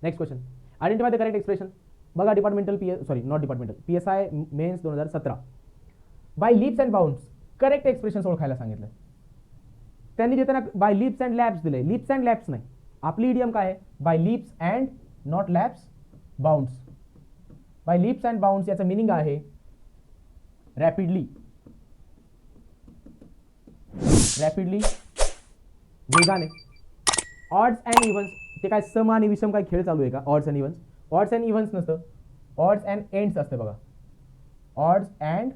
Next question, identify the correct expression. बघा departmental not departmental PSI mains 2017 by leaps and bounds correct expression ओळखायला सांगितलं. त्यांनी देताना by leaps and labs दिले. Leaps and labs नाही, आपली इडियम काय आहे, by leaps and not labs bounds. By leaps and bounds याचं मिनिंग आहे रॅपिडली, रॅपिडली वेगाने. ऑड्स अँड इव्हन्स ते काय सम आणि विषम काय खेळ चालू आहे का? ऑड्स अँड इव्हन्स, ऑड्स अँड इव्हन्स नसतं, ऑड्स अँड एंड्स असते बघा, ऑड्स अँड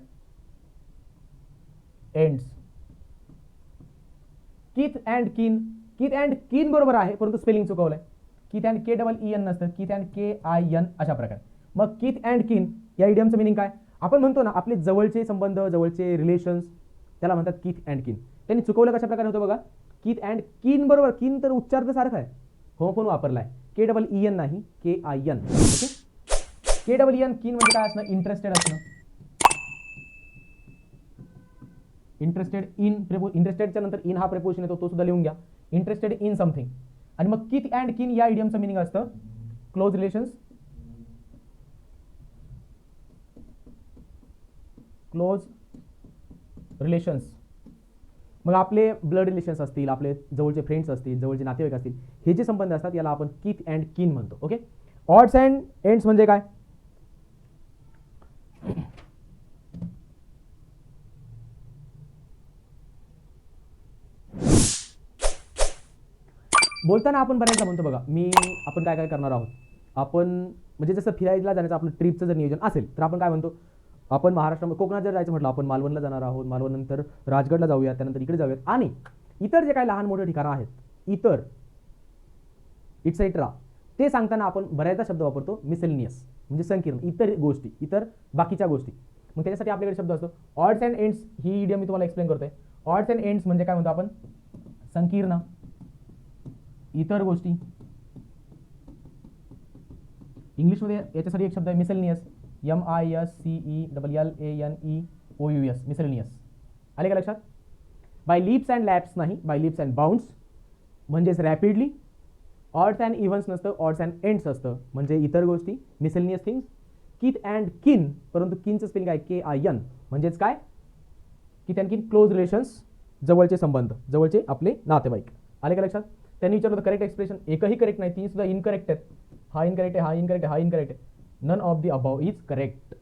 एंड्स. किथ अँड किन, किथ अँड किन बरोबर आहे परंतु स्पेलिंग चुकवलंय. किथ अँड KEEN नसतं, किथ अँड KIN अशा प्रकारे. मग किथ अँड किन या इडियमचं मिनिंग काय? आपण म्हणतो ना आपले जवळचे संबंध, जवळचे रिलेशन्स, त्याला म्हणतात किथ अँड किन. त्यांनी चुकवलं कशा प्रकारे होतं बघा, किथ अँड किन बरोबर, किन तर उच्चार तर सारखा आहे, हो पण वापरलाय KEEN नाही KIN. ओके, KEEN किन म्हणजे काय असणं, इंटरेस्टेड असणं. इंटरेस्टेड इन, इंटरेस्टेडच्या नंतर इन हा प्रेपोजिशन येतो, तो सुद्धा लिहून घ्या. Interested in something. आणि मग किथ अँड किन या इडियमचं मिनिंग असतं क्लोज रिलेशन्स, क्लोज रिलेशन्स. मग आपले ब्लड रिलेशन्स असतील, आपले जवळचे फ्रेंड्स असतील, जवळचे नातेवाईक असतील, हे जे संबंध असतात याला आपण किथ अँड किन म्हणतो. ओके, ऑड्स अँड एंड्स म्हणजे काय? बोलताना आपण बऱ्याचदा म्हणतो बघा, आपण काय काय करणार आहोत. आपण म्हणजे जसं फिरायला जाण्याचं आपलं ट्रिपचं जर नियोजन असेल तर आपण काय म्हणतो, आपण महाराष्ट्रामध्ये कोकणात जर जायचं म्हटलं आपण मालवणला जाणार आहोत, मालवण नंतर राजगडला जाऊयात, त्यानंतर इकडे जाऊयात, आणि इतर जे काही लहान मोठे ठिकाणं आहेत, इतर इट्सेट्रा, ते सांगताना आपण बऱ्याचदा शब्द वापरतो मिसेलिनियस, म्हणजे संकीर्ण, इतर गोष्टी, इतर बाकीच्या गोष्टी. मग त्याच्यासाठी आपल्याकडे शब्द असतो ऑड्स अँड एंड्स. ही इडियम मी तुम्हाला एक्सप्लेन करतोय. ऑड्स अँड एंड्स म्हणजे काय म्हणतो आपण, संकीर्ण, इतर गोष्टी. इंग्लिशमध्ये याच्यासाठी एक शब्द आहे मिसेलिनियस, MISCELLANEOUS, मिसेलिनियस. आले का लक्षात? बाय लीप्स अँड लॅब्स नाही, बाय लीप्स अँड बाउंड्स म्हणजेच रॅपिडली. ऑड्स अँड इव्हन्स नसतं, ऑड्स अँड एंड्स असतं, म्हणजे इतर गोष्टी, मिसेलिनियस थिंग्स. किथ अँड किन, परंतु किनचं स्पेलिंग काय KIN, म्हणजेच काय, किथ अँड किन क्लोज रिलेशन्स, जवळचे संबंध, जवळचे आपले नातेवाईक. आले का लक्षात? त्यांनी विचारलं होतं करेक्ट एक्सप्रेशन, एकही करेक्ट नाही, तीन सुद्धा इनकरेक्ट आहेत. हा इनकरेक्ट आहे, हा इनकरेक्ट आहे, हा इनकरेक्ट आहे. None of the above is correct.